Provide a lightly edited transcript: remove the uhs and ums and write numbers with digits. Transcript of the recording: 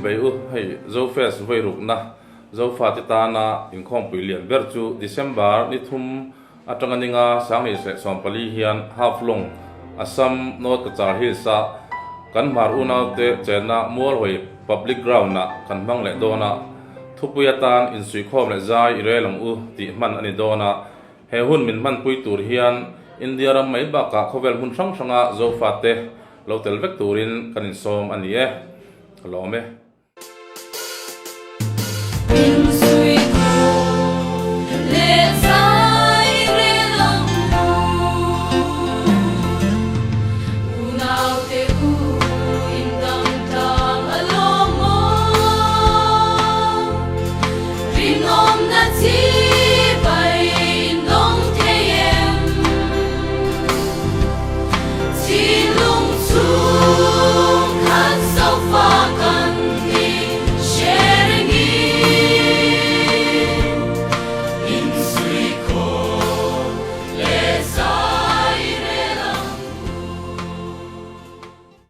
bei u hei Zofest voi rukna zofa titana in khom puilian berchu December ni thum atanganinga sangi se sompali hian Haflong Assam not kachar hilsa kan mar una te chena mol hoi public ground na kan mang le dona thupuyatan in sui khom le zai irelang u ti man ani dona he hun min man pui tur hian India ram mai ba ka khovel hun sang sanga zofa te lotel vek turin kanin som ani e lome No